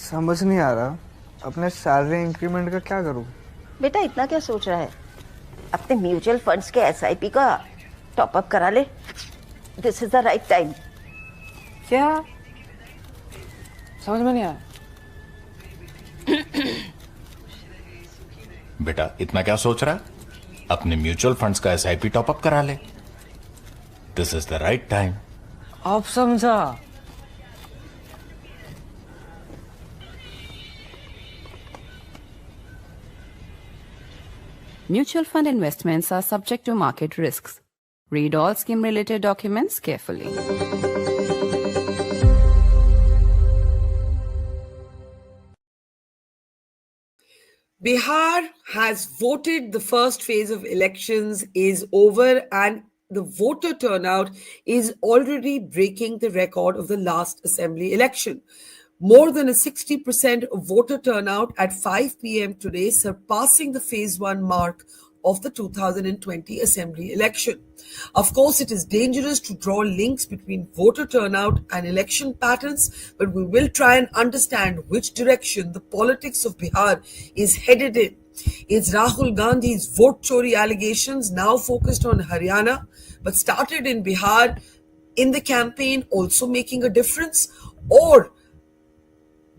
समझ नहीं आ रहा अपने सैलरी इंक्रीमेंट का क्या करूं। बेटा इतना क्या सोच रहा है, अपने म्यूचुअल फंड्स के एसआईपी का टॉप अप करा ले। This is the right time. क्या समझ में नहीं आया। बेटा इतना क्या सोच रहा है, अपने म्यूचुअल फंड्स का एसआईपी टॉप अप करा ले। This is the right time. आप समझा। Mutual fund investments are subject to market risks. Read all scheme-related documents carefully. Bihar has voted. The first phase of elections is over and the voter turnout is already breaking the record of the last assembly election. More than a 60% voter turnout at 5 p.m. today, surpassing the phase 1 mark of the 2020 assembly election. Of course, it is dangerous to draw links between voter turnout and election patterns, but we will try and understand which direction the politics of Bihar is headed in. Is Rahul Gandhi's vote chori allegations now focused on Haryana, but started in Bihar in the campaign also making a difference? Or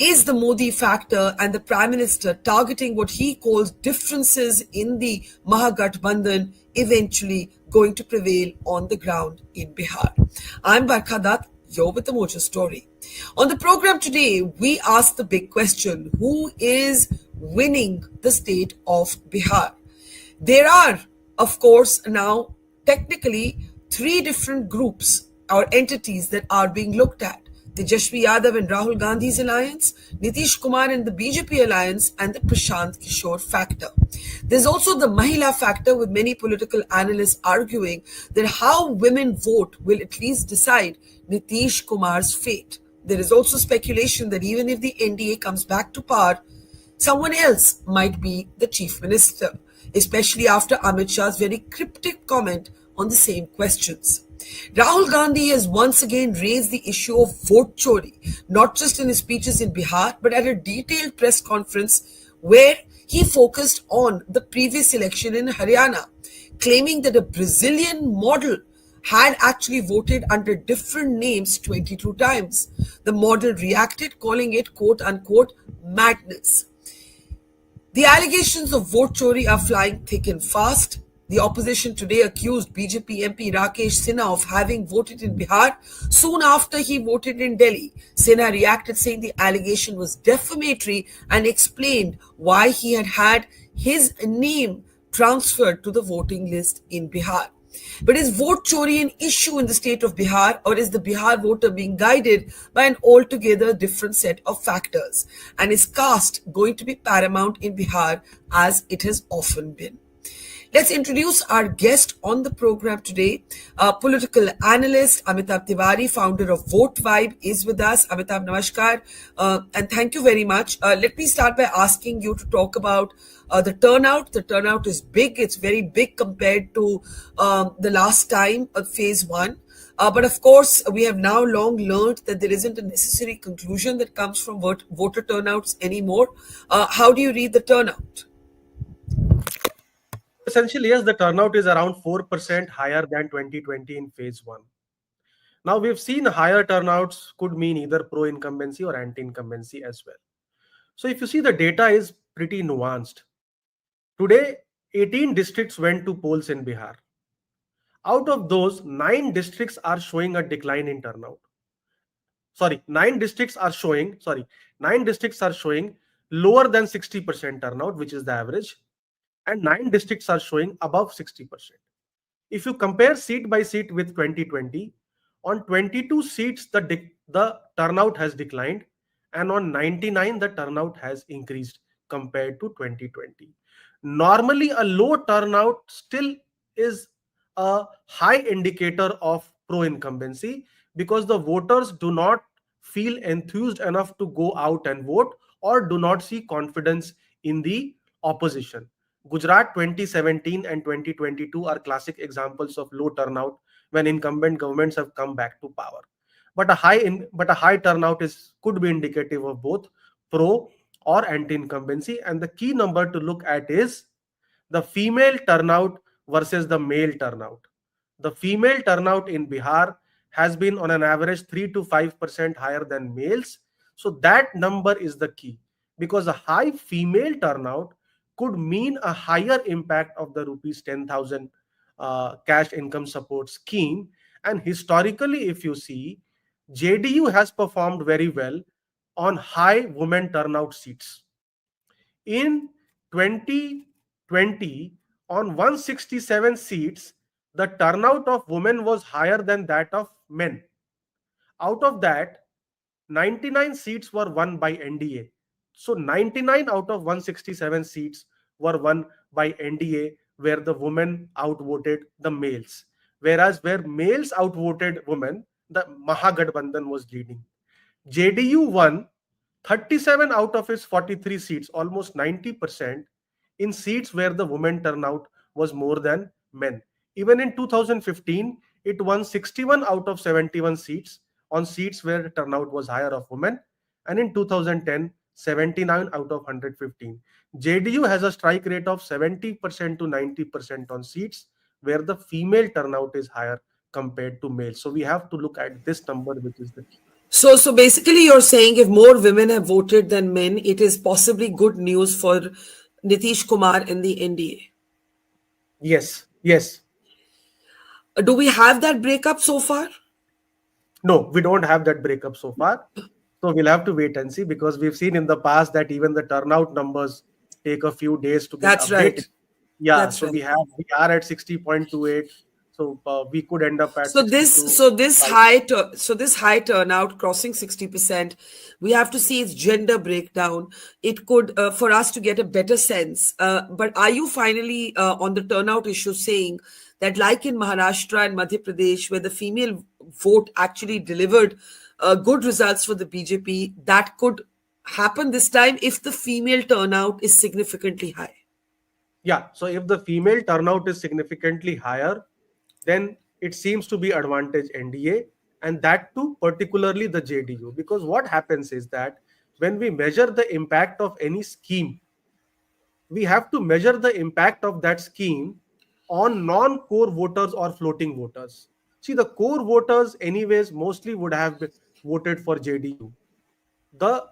is the Modi factor and the Prime Minister targeting what he calls differences in the Mahagathbandhan eventually going to prevail on the ground in Bihar? I'm Barkha Dutt, you're with the Mojo story. On the program today, we ask the big question: who is winning the state of Bihar? There are, of course, now technically 3 different groups or entities that are being looked at. Tejashwi Yadav and Rahul Gandhi's alliance, Nitish Kumar and the BJP alliance, and the Prashant Kishor factor. There's also the Mahila factor, with many political analysts arguing that how women vote will at least decide Nitish Kumar's fate. There is also speculation that even if the NDA comes back to power, someone else might be the chief minister, especially after Amit Shah's very cryptic comment on the same questions. Rahul Gandhi has once again raised the issue of vote chori, not just in his speeches in Bihar, but at a detailed press conference where he focused on the previous election in Haryana, claiming that a Brazilian model had actually voted under different names 22 times. The model reacted, calling it quote unquote madness. The allegations of vote chori are flying thick and fast. The opposition today accused BJP MP Rakesh Sinha of having voted in Bihar soon after he voted in Delhi. Sinha reacted saying the allegation was defamatory and explained why he had had his name transferred to the voting list in Bihar. But is vote chori an issue in the state of Bihar, or is the Bihar voter being guided by an altogether different set of factors? And is caste going to be paramount in Bihar as it has often been? Let's introduce our guest on the program today. Political analyst Amitabh Tiwari, founder of Vote Vibe, is with us. Amitabh, namaskar, and thank you very much. Let me start by asking you to talk about the turnout. The turnout is big. It's very big compared to the last time of phase 1. But of course, we have now long learned that there isn't a necessary conclusion that comes from voter turnouts anymore. How do you read the turnout? Essentially, yes, the turnout is around 4% higher than 2020 in phase 1. Now, we've seen higher turnouts could mean either pro-incumbency or anti-incumbency as well. So if you see, the data is pretty nuanced. Today, 18 districts went to polls in Bihar. Out of those, 9 districts are showing a decline in turnout. 9 districts are showing lower than 60% turnout, which is the average, and 9 districts are showing above 60%. If you compare seat by seat with 2020, on 22 seats the turnout has declined, and on 99 the turnout has increased compared to 2020. Normally, a low turnout still is a high indicator of pro-incumbency, because the voters do not feel enthused enough to go out and vote, or do not see confidence in the opposition. Gujarat 2017 and 2022 are classic examples of low turnout when incumbent governments have come back to power. But a high turnout could be indicative of both pro or anti-incumbency, and the key number to look at is the female turnout versus the male turnout. The female turnout in Bihar has been on an average 3 to 5% higher than males. So that number is the key, because a high female turnout could mean a higher impact of the rupees 10,000 cash income support scheme. And historically, if you see, JDU has performed very well on high women turnout seats. In 2020, on 167 seats, the turnout of women was higher than that of men. Out of that, 99 seats were won by NDA. So 99 out of 167 seats were won by NDA, where the women outvoted the males. Whereas where males outvoted women, the Mahagathbandhan was leading. JDU won 37 out of its 43 seats, almost 90%, in seats where the women turnout was more than men. Even in 2015, it won 61 out of 71 seats on seats where the turnout was higher of women. And in 2010, 79 out of 115. JDU has a strike rate of 70% to 90% on seats where the female turnout is higher compared to males. So we have to look at this number, which is the key. So basically, you're saying if more women have voted than men, it is possibly good news for Nitish Kumar and the NDA. Yes, yes. Do we have that breakup so far? No, we don't have that breakup so far. So we'll have to wait and see, because we've seen in the past that even the turnout numbers take a few days to get That's updated. right. Yeah, That's so right. we are at 60.28. So we could end up at this high turnout crossing 60%, we have to see its gender breakdown. It could for us to get a better sense. But are you finally on the turnout issue saying that, like in Maharashtra and Madhya Pradesh, where the female vote actually delivered good results for the BJP, that could happen this time if the female turnout is significantly high? Yeah, so if the female turnout is significantly higher, then it seems to be advantage NDA, and that too particularly the JDU. Because what happens is that when we measure the impact of any scheme, we have to measure the impact of that scheme on non-core voters or floating voters. See, the core voters anyways mostly would have voted for JDU. The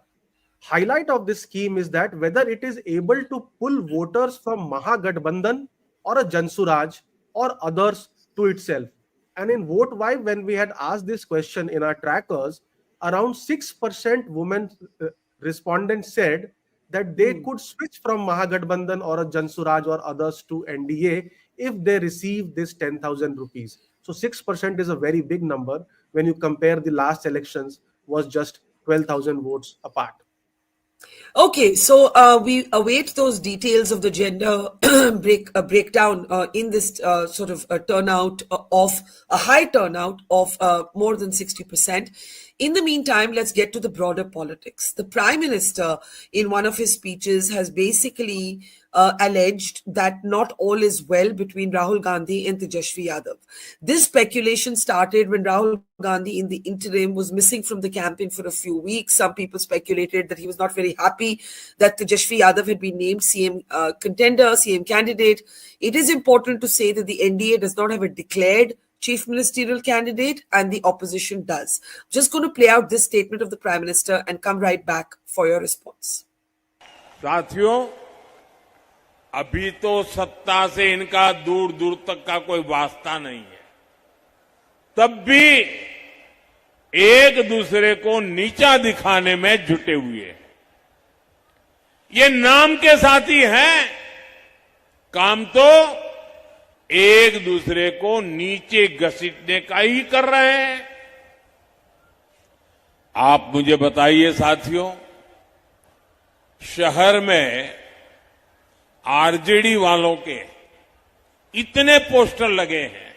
highlight of this scheme is that whether it is able to pull voters from Mahagathbandhan or a Jan Suraj or others to itself. And in Vote Vibe, when we had asked this question in our trackers, around 6% women respondents said that they could switch from Mahagathbandhan or a Jan Suraj or others to NDA if they receive this 10,000 rupees. So 6% is a very big number when you compare the last elections was just 12,000 votes apart. Okay, so we await those details of the gender breakdown in this sort of turnout of a high turnout of more than 60%. In the meantime, let's get to the broader politics. The Prime Minister, in one of his speeches, has basically alleged that not all is well between Rahul Gandhi and Tejashwi Yadav. This speculation started when Rahul Gandhi, in the interim, was missing from the campaign for a few weeks. Some people speculated that he was not very happy that Tejashwi Yadav had been named CM contender, CM candidate. It is important to say that the NDA does not have a declared chief ministerial candidate, and the opposition does. Just going to play out this statement of the Prime Minister and come right back for your response. साथियों, अभी तो सत्ता से इनका दूर दूर तक का कोई वास्ता नहीं है, तब भी एक दूसरे को नीचा दिखाने में जुटे हुए हैं। ये नाम के साथी हैं, काम तो एक दूसरे को नीचे घसीटने का ही कर रहे हैं। आप मुझे बताइए साथियों, शहर में आरजेडी वालों के इतने पोस्टर लगे हैं,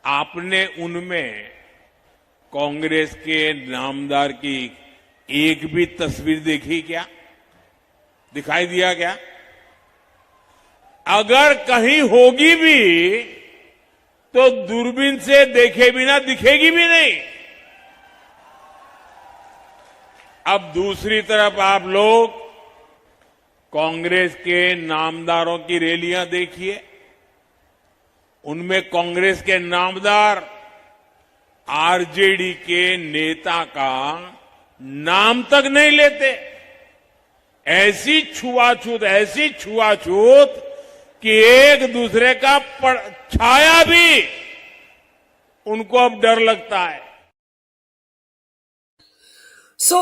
आपने उनमें कांग्रेस के नामदार की एक भी तस्वीर देखी क्या? दिखाई दिया क्या? अगर कहीं होगी भी तो दूरबीन से देखे बिना दिखेगी भी नहीं। अब दूसरी तरफ आप लोग कांग्रेस के नामदारों की रैलियां देखिए, उनमें कांग्रेस के नामदार आरजेडी के नेता का नाम तक नहीं लेते। ऐसी छुआछूत कि एक दूसरे का छाया भी उनको अब डर लगता है। So,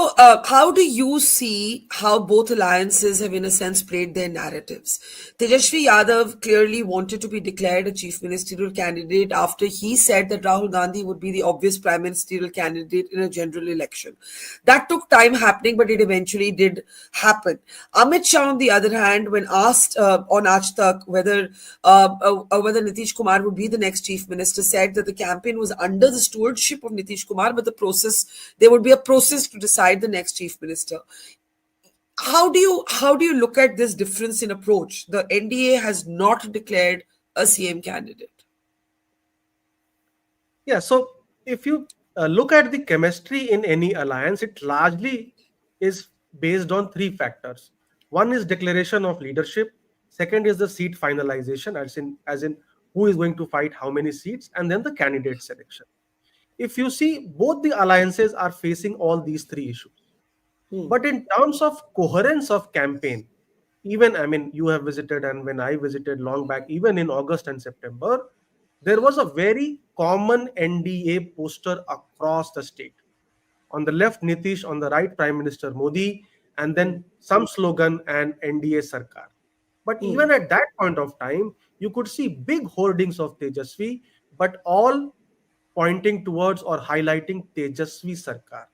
how do you see how both alliances have, in a sense, played their narratives? Tejashwi Yadav clearly wanted to be declared a chief ministerial candidate after he said that Rahul Gandhi would be the obvious prime ministerial candidate in a general election. That took time happening, but it eventually did happen. Amit Shah, on the other hand, when asked on Aaj Tak whether Nitish Kumar would be the next chief minister, said that the campaign was under the stewardship of Nitish Kumar, but there would be a process to decide the next chief minister. How do you look at this difference in approach? The NDA has not declared a CM candidate. Yeah, so if you look at the chemistry in any alliance, it largely is based on three factors. One is declaration of leadership. Second is the seat finalization, as in who is going to fight how many seats, and then the candidate selection. If you see, both the alliances are facing all these three issues. But in terms of coherence of campaign, even, I mean, you have visited, and when I visited long back, even in August and September, there was a very common NDA poster across the state. On the left, Nitish; on the right, Prime Minister Modi, and then some slogan and NDA Sarkar. But even at that point of time, you could see big hoardings of Tejaswi, but all pointing towards or highlighting Tejaswi Sarkar.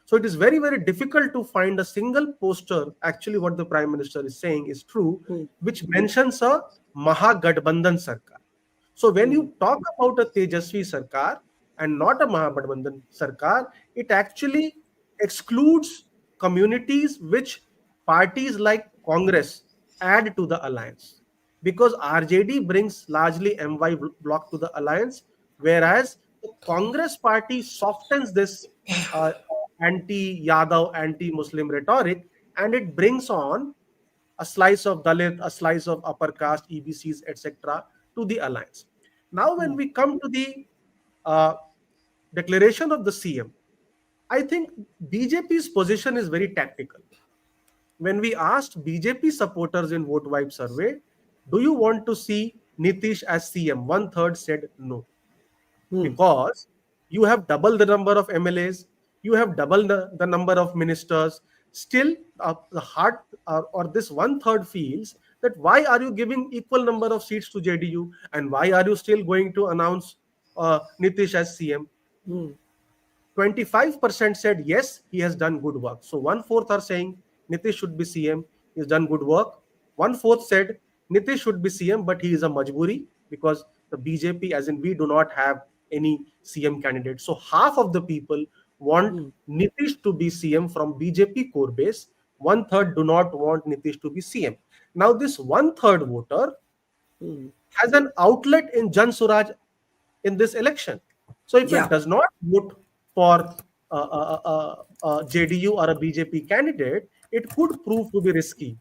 So it is very, very difficult to find a single poster. Actually, what the Prime Minister is saying is true, which mentions a Mahagathbandhan Sarkar. So when you talk about a Tejaswi Sarkar and not a Mahagathbandhan Sarkar, it actually excludes communities which parties like Congress add to the alliance. Because RJD brings largely MY bloc to the alliance, whereas the Congress party softens this anti-Yadav, anti-Muslim rhetoric, and it brings on a slice of Dalit, a slice of upper caste, EBCs, etc. to the alliance. Now, when we come to the declaration of the CM, I think BJP's position is very tactical. When we asked BJP supporters in Vote Vibe survey, do you want to see Nitish as CM? 1/3 said no. Because you have double the number of MLAs, you have double the number of ministers. Still, the heart or this 1/3 feels that why are you giving equal number of seats to JDU, and why are you still going to announce Nitish as CM? 25% said yes, he has done good work. So 1/4 are saying Nitish should be CM, he has done good work. 1/4 said Nitish should be CM, but he is a majburi because the BJP, as in we do not have any CM candidate. So half of the people want Nitish to be CM from BJP core base. 1/3 do not want Nitish to be CM. Now this 1/3 voter has an outlet in Jan Suraj in this election. So if it does not vote for JDU or a BJP candidate, it could prove to be risky.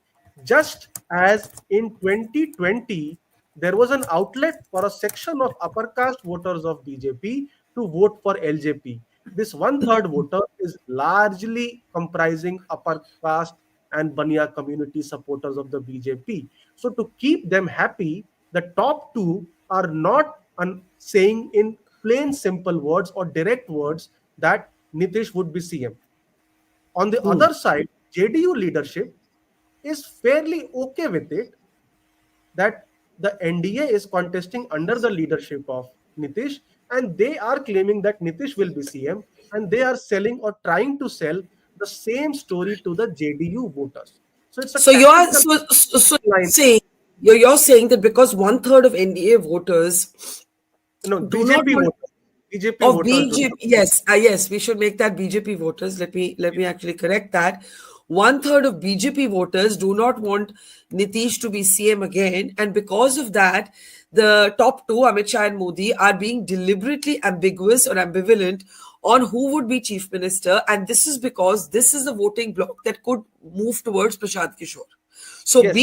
Just as in 2020, there was an outlet for a section of upper caste voters of BJP to vote for LJP. This 1/3 voter is largely comprising upper caste and Bania community supporters of the BJP. So to keep them happy, the top two are not saying in plain simple words or direct words that Nitish would be CM. On the other side, JDU leadership is fairly okay with it that the NDA is contesting under the leadership of Nitish, and they are claiming that Nitish will be CM, and they are selling or trying to sell the same story to the JDU voters. So it's a you're saying that because 1/3 of NDA voters BJP voters. BJP of voters. BJP, yes, we should make that BJP voters. Let me actually correct that. 1/3 of BJP voters do not want Nitish to be CM again, and because of that, the top two, Amit Shah and Modi, are being deliberately ambiguous or ambivalent on who would be chief minister, and this is because this is the voting bloc that could move towards Prashant Kishor. So Yes.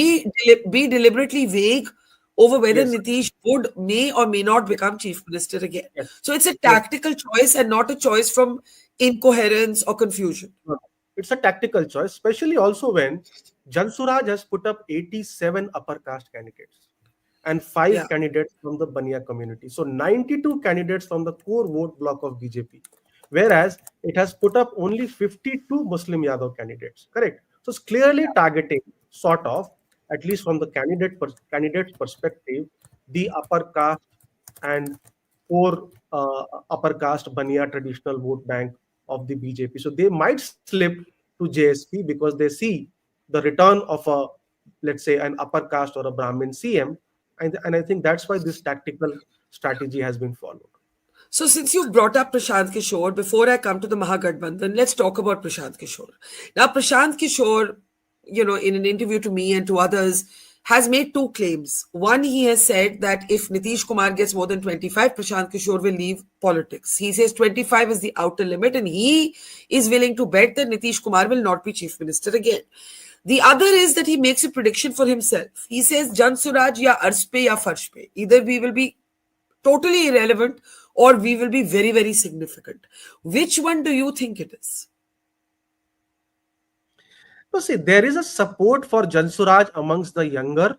be deliberately vague over whether Yes. Nitish may or may not become chief minister again. Yes. So it's a tactical choice and not a choice from incoherence or confusion. No, it's a tactical choice, especially also when Jan Suraj has put up 87 upper caste candidates and 5 Yeah. candidates from the Baniya community. So 92 candidates from the core vote block of BJP, whereas it has put up only 52 Muslim Yadav candidates. Correct. So it's clearly targeting, sort of, at least from the candidate's perspective, the upper caste and core upper caste Baniya traditional vote bank of the BJP. So they might slip to JSP because they see the return of a, let's say, an upper caste or a Brahmin CM, and I think that's why this tactical strategy has been followed. So since you've brought up Prashant Kishor, before I come to the Mahagathbandhan, let's talk about Prashant Kishor. Now, Prashant Kishor, in an interview to me and to others, has made 2 claims. One, he has said that if Nitish Kumar gets more than 25, Prashant Kishor will leave politics. He says 25 is the outer limit, and he is willing to bet that Nitish Kumar will not be chief minister again. The other is that he makes a prediction for himself. He says, Jan Suraj ya arsh pe ya farsh pe. Either we will be totally irrelevant or we will be very, very significant. Which one do you think it is? So see, there is a support for Jan Suraj amongst the younger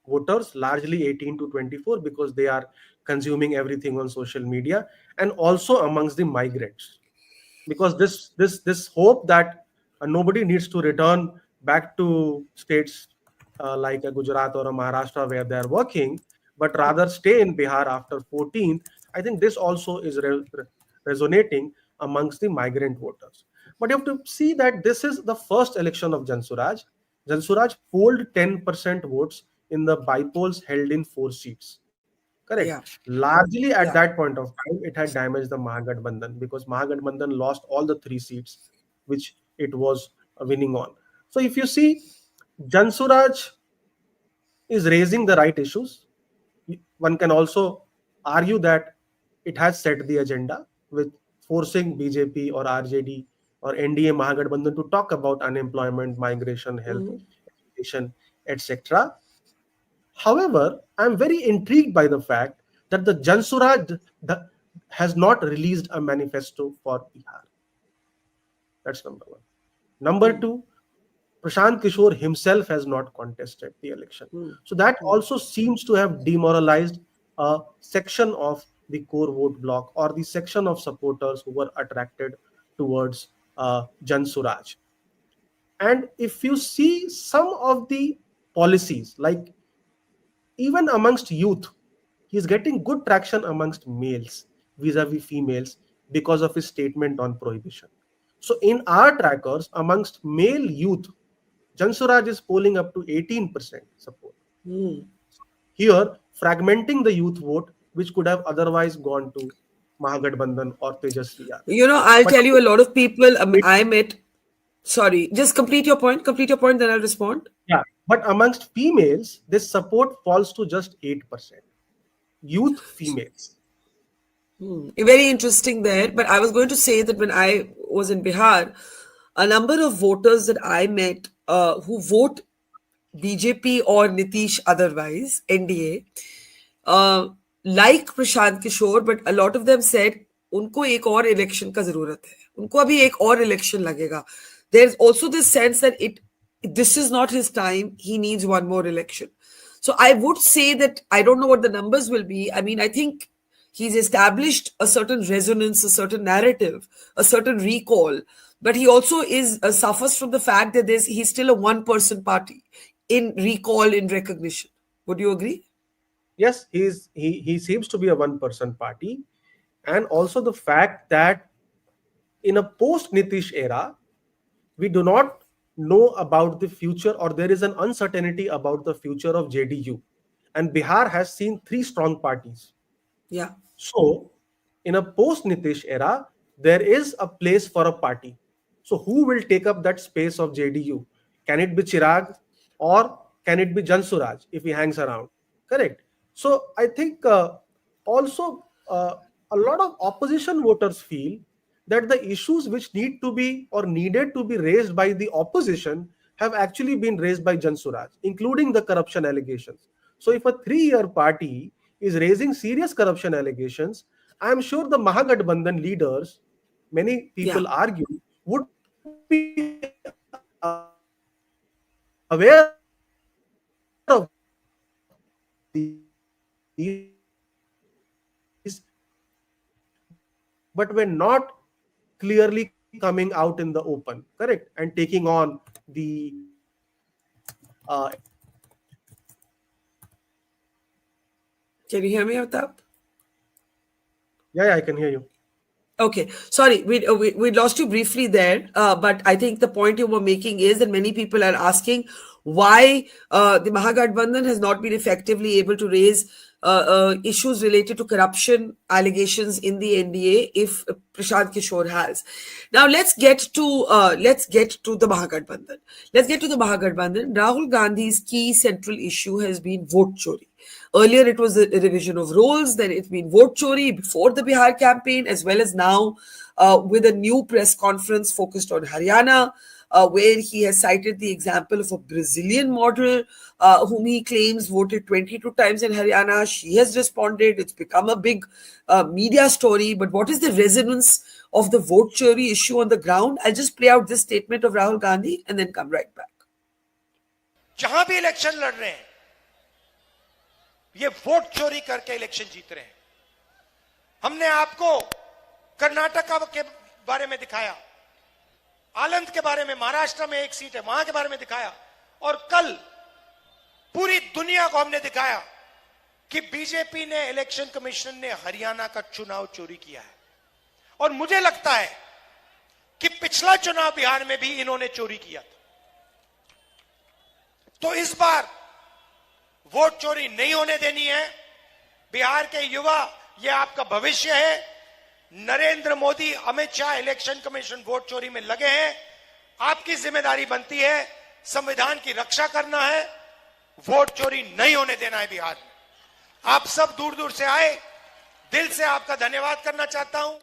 voters, largely 18 to 24, because they are consuming everything on social media, and also amongst the migrants, because this hope that nobody needs to return back to states like a Gujarat or a Maharashtra where they are working, but rather stay in Bihar after 14. I think this also is resonating amongst the migrant voters. But you have to see that this is the first election of Jan Suraj. Jan Suraj polled 10% votes in the bypolls held in 4 seats. Correct. Yeah. Largely at that point of time, it had damaged the Mahagathbandhan because Mahagathbandhan lost all the 3 seats which it was winning on. So if you see, Jan Suraj is raising the right issues. One can also argue that it has set the agenda with forcing BJP or RJD or NDA Mahagathbandhan to talk about unemployment, migration, health, education, etc. However, I'm very intrigued by the fact that the Jan Suraj has not released a manifesto for Bihar. That's number 1. Number 2, Prashant Kishor himself has not contested the election. So that also seems to have demoralized a section of the core vote block or the section of supporters who were attracted towards Jan Suraj. And if you see some of the policies, like even amongst youth, he's getting good traction amongst males vis-a-vis females because of his statement on prohibition. So in our trackers, amongst male youth, Jan Suraj is polling up to 18% support. Here, fragmenting the youth vote, which could have otherwise gone to Mahagathbandhan or Tejashwi Yadav. I'll tell you, a lot of people I met. Sorry, just complete your point, then I'll respond. Yeah, but amongst females, this support falls to just 8%. Youth females. Very interesting there. But I was going to say that when I was in Bihar, a number of voters that I met who vote BJP or Nitish otherwise, NDA, like Prashant Kishor, but a lot of them said, उनको एक और election का जरूरत है. उनको अभी एक और election लगेगा. There's also this sense that this is not his time. He needs one more election. So I would say that I don't know what the numbers will be. I mean, I think he's established a certain resonance, a certain narrative, a certain recall, but he also suffers from the fact that he's still a one-person party in recall, in recognition. Would you agree? Yes, he seems to be a one-person party, and also the fact that in a post-Nitish era, we do not know about the future, or there is an uncertainty about the future of JDU. And Bihar has seen 3 strong parties. Yeah. So, in a post-Nitish era, there is a place for a party. So, who will take up that space of JDU? Can it be Chirag or can it be Jan Suraj if he hangs around? Correct. So, I think also a lot of opposition voters feel that the issues which need to be or needed to be raised by the opposition have actually been raised by Jan Suraj, including the corruption allegations. So if a 3-year party is raising serious corruption allegations, I am sure the Mahagathbandhan leaders, many people argue, would be aware of these, but were not clearly coming out in the open, correct? And taking on the Can you hear me, Amitabh? yeah, I can hear you. Okay, sorry, we lost you briefly there, but I think the point you were making is that many people are asking why the Mahagathbandhan has not been effectively able to raise issues related to corruption allegations in the NDA if Prashant Kishor has. Now let's get to the Mahagathbandhan. Let's get to the Mahagathbandhan. Rahul Gandhi's key central issue has been vote chori. Earlier, it was a revision of roles. Then it's been vote chori before the Bihar campaign, as well as now with a new press conference focused on Haryana, where he has cited the example of a Brazilian model whom he claims voted 22 times in Haryana. She has responded. It's become a big media story. But what is the resonance of the vote chori issue on the ground? I'll just play out this statement of Rahul Gandhi and then come right back. जहां भी election लड़ रहे हैं, ये vote चोरी करके election जीत रहे हैं। हमने आपको कर्नाटका के बारे में दिखाया, आनंद के बारे में, महाराष्ट्र में एक सीट है वहां के बारे में दिखाया, और कल पूरी दुनिया को हमने दिखाया कि बीजेपी ने, इलेक्शन कमीशन ने हरियाणा का चुनाव चोरी किया है। और मुझे लगता है कि पिछला चुनाव बिहार में भी इन्होंने चोरी किया था। तो इस बार वोट चोरी नहीं होने देनी है। बिहार के युवा, ये आपका भविष्य है। Narendra Modi, Amit Shah, election commission vote चोरी में लगे हैं। आपकी जिम्मेदारी बनती है संविधान की रक्षा करना है, वोट चोरी नहीं होने देना है बिहार में। आप सब दूर दूर से आए, दिल से आपका धन्यवाद करना चाहता हूं।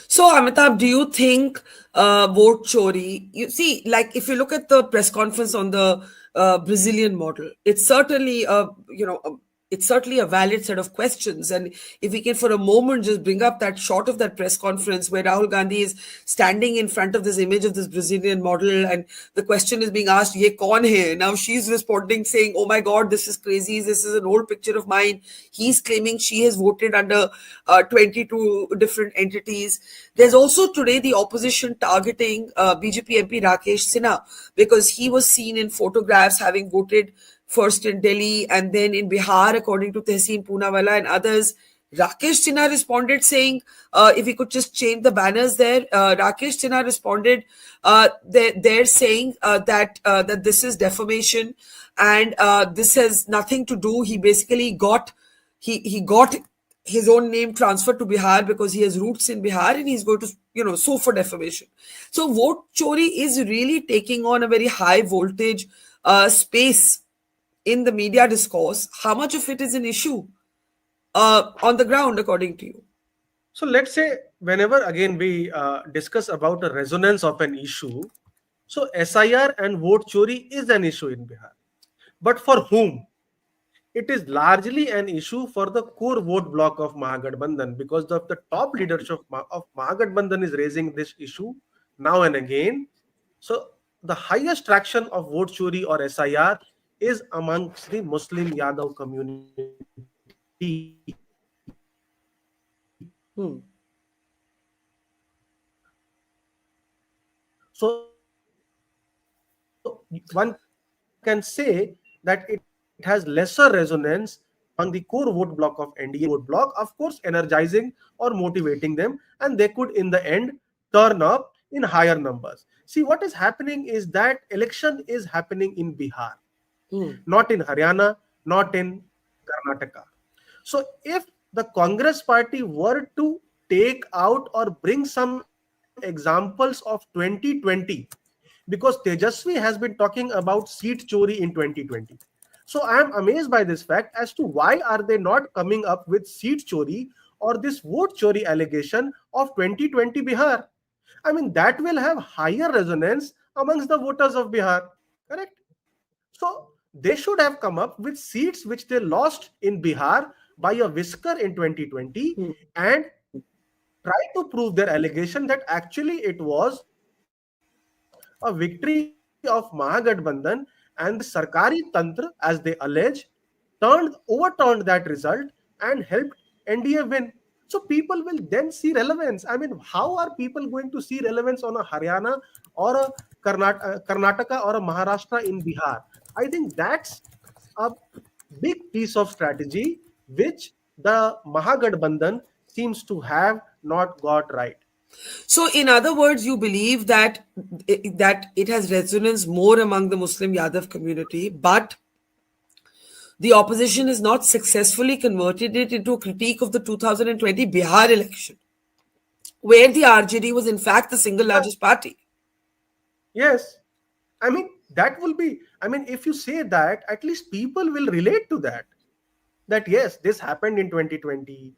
So, Amitabh, do you think vote chori, you see, like if you look at the press conference on the Brazilian model, it's certainly it's certainly a valid set of questions. And if we can for a moment just bring up that shot of that press conference where Rahul Gandhi is standing in front of this image of this Brazilian model and the question is being asked, ye kaun hai? Now she's responding saying, oh my God, this is crazy. This is an old picture of mine. He's claiming she has voted under 22 different entities. There's also today the opposition targeting BJP MP Rakesh Sinha because he was seen in photographs having voted first in Delhi and then in Bihar, according to Tehseen Poonawalla and others. Rakesh Sinha responded saying, if we could just change the banners there. Rakesh Sinha responded, they're saying that this is defamation and this has nothing to do. He basically got his own name transferred to Bihar because he has roots in Bihar and he's going to sue for defamation. So vote chori is really taking on a very high voltage space in the media discourse. How much of it is an issue on the ground, according to you? So let's say whenever again we discuss about the resonance of an issue, so SIR and vote chori is an issue in Bihar. But for whom? It is largely an issue for the core vote block of Mahagathbandhan because the top leadership of Mahagathbandhan is raising this issue now and again. So the highest traction of vote chori or SIR is amongst the Muslim Yadav community. So one can say that it has lesser resonance on the core vote block of NDA vote block, of course, energizing or motivating them, and they could in the end turn up in higher numbers. See, what is happening is that election is happening in Bihar. Not in Haryana, not in Karnataka. So if the Congress party were to take out or bring some examples of 2020, because Tejashwi has been talking about seat chori in 2020. So I am amazed by this fact as to why are they not coming up with seat chori or this vote chori allegation of 2020 Bihar. I mean, that will have higher resonance amongst the voters of Bihar, correct? So they should have come up with seats which they lost in Bihar by a whisker in 2020 and try to prove their allegation that actually it was a victory of Mahagathbandhan and the Sarkari Tantra, as they allege, overturned that result and helped NDA win. So people will then see relevance. I mean, how are people going to see relevance on a Haryana or a Karnataka or a Maharashtra in Bihar? I think that's a big piece of strategy which the Mahagathbandhan seems to have not got right. So, in other words, you believe that it has resonance more among the Muslim Yadav community, but the opposition has not successfully converted it into a critique of the 2020 Bihar election, where the RJD was in fact the single largest party. Yes. I mean, that will be, I mean, if you say that, at least people will relate to that. That yes, this happened in 2020,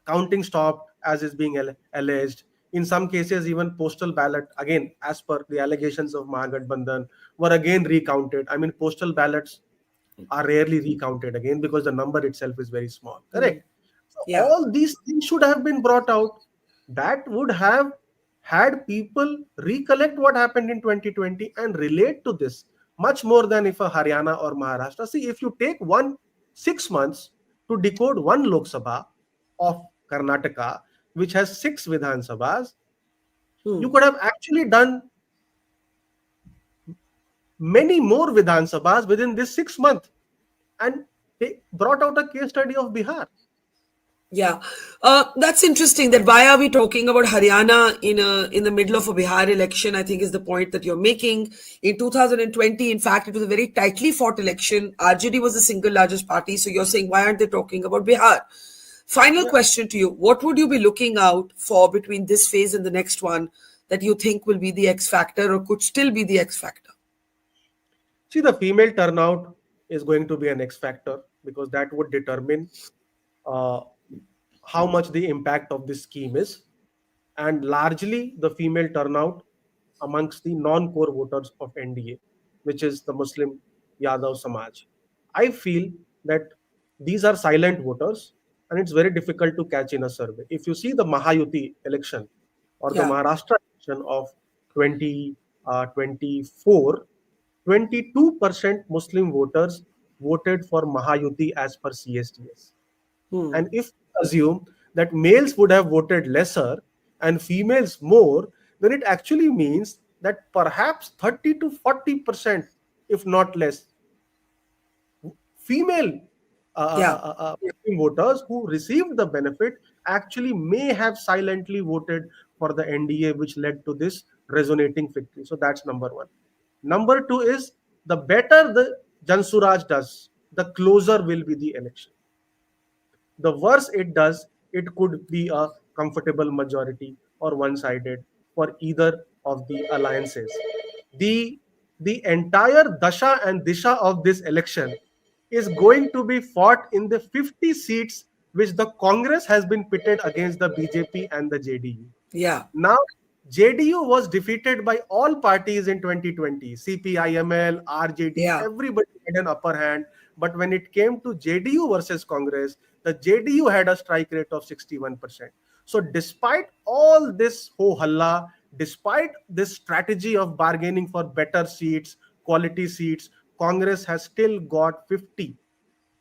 counting stopped as is being alleged. In some cases, even postal ballot, again, as per the allegations of Mahagathbandhan, were again recounted. I mean, postal ballots are rarely recounted again because the number itself is very small, correct? So Yeah. all these things should have been brought out. That would have had people recollect what happened in 2020 and relate to this much more than if a Haryana or Maharashtra. See, if you take 6 months to decode one Lok Sabha of Karnataka, which has 6 Vidhan Sabhas, you could have actually done many more Vidhan Sabhas within this 6 months and they brought out a case study of Bihar. Yeah, that's interesting. That why are we talking about Haryana in the middle of a Bihar election? I think is the point that you're making. In 2020, in fact, it was a very tightly fought election. RJD was the single largest party. So you're saying why aren't they talking about Bihar? Final question to you: what would you be looking out for between this phase and the next one that you think will be the X factor or could still be the X factor? See, the female turnout is going to be an X factor because that would determine how much the impact of this scheme is, and largely the female turnout amongst the non-core voters of NDA, which is the Muslim Yadav Samaj. I feel that these are silent voters and it's very difficult to catch in a survey. If you see the Mahayuti election or the Maharashtra election of 2024, 22% Muslim voters voted for Mahayuti as per CSDS. And if we assume that males would have voted lesser and females more, then it actually means that perhaps 30 to 40%, if not less, female Muslim voters who received the benefit actually may have silently voted for the NDA, which led to this resonating victory. So that's number one. Number two is the better the Jan Suraj does, the closer will be the election. The worse it does, it could be a comfortable majority or one-sided for either of the alliances. The entire dasha and disha of this election is going to be fought in the 50 seats which the Congress has been pitted against the BJP and the JDU. Yeah. Now, JDU was defeated by all parties in 2020. CPIML, RJD, everybody had an upper hand. But when it came to JDU versus Congress, the JDU had a strike rate of 61%. So despite all this ho-halla, despite this strategy of bargaining for better seats, quality seats, Congress has still got 50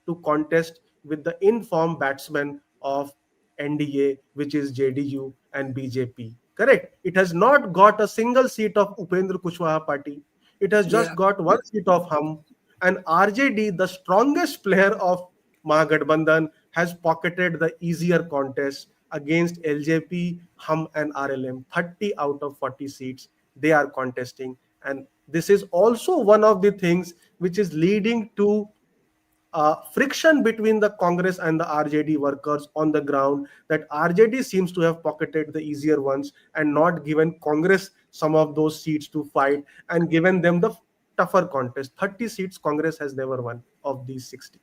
to contest with the informed batsmen of NDA, which is JDU and BJP. Correct? It has not got a single seat of Upendra Kushwaha party. It has just got one seat of Hum. And RJD, the strongest player of Mahagathbandhan, has pocketed the easier contest against LJP, Hum and RLM. 30 out of 40 seats they are contesting. And this is also one of the things which is leading to friction between the Congress and the RJD workers on the ground, that RJD seems to have pocketed the easier ones and not given Congress some of those seats to fight and given them the tougher contest. 30 seats Congress has never won of these 60.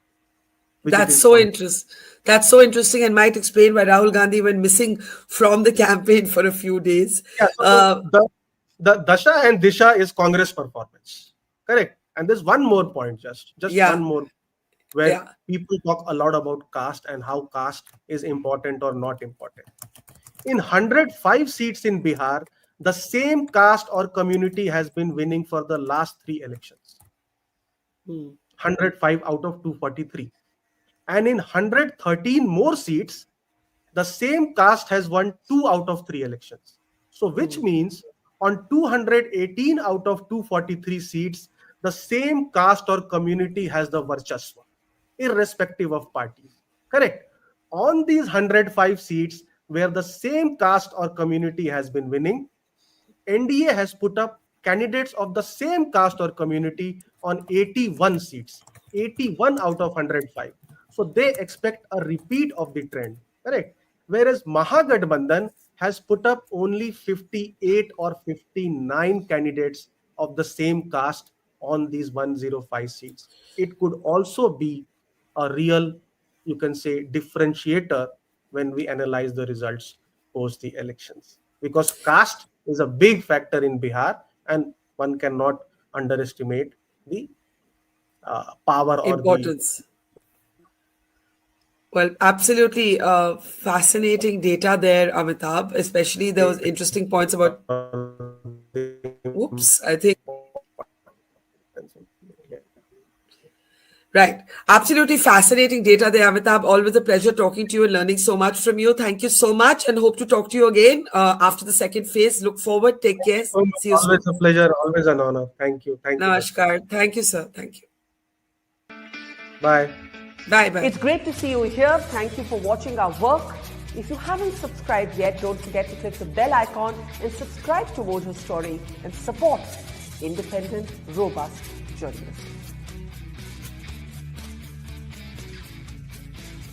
That's so interesting. That's so interesting, and might explain why Rahul Gandhi went missing from the campaign for a few days. Yeah, so the Dasha and Disha is Congress performance. Correct. And there's one more point, just one more, where people talk a lot about caste and how caste is important or not important. In 105 seats in Bihar, the same caste or community has been winning for the last 3 elections. 105 out of 243. And in 113 more seats, the same caste has won 2 out of 3 elections. So which means on 218 out of 243 seats, the same caste or community has the varchasva, irrespective of parties. Correct. On these 105 seats where the same caste or community has been winning, NDA has put up candidates of the same caste or community on 81 seats, 81 out of 105. So they expect a repeat of the trend, correct? Whereas Mahagathbandhan has put up only 58 or 59 candidates of the same caste on these 105 seats. It could also be a real, you can say, differentiator when we analyze the results post the elections. Because caste is a big factor in Bihar, and one cannot underestimate the power or importance. Well, absolutely fascinating data there, Amitabh, especially those interesting points about... Oops, I think... Right. Absolutely fascinating data there, Amitabh. Always a pleasure talking to you and learning so much from you. Thank you so much, and hope to talk to you again after the second phase. Look forward. Take care. See you soon. Always a pleasure. Always an honor. Thank you. Thank you. Namaskar. Thank you, sir. Thank you. Bye. Bye. Bye. It's great to see you here. Thank you for watching our work. If you haven't subscribed yet, don't forget to click the bell icon and subscribe to Mojo Story and support independent, robust journalism.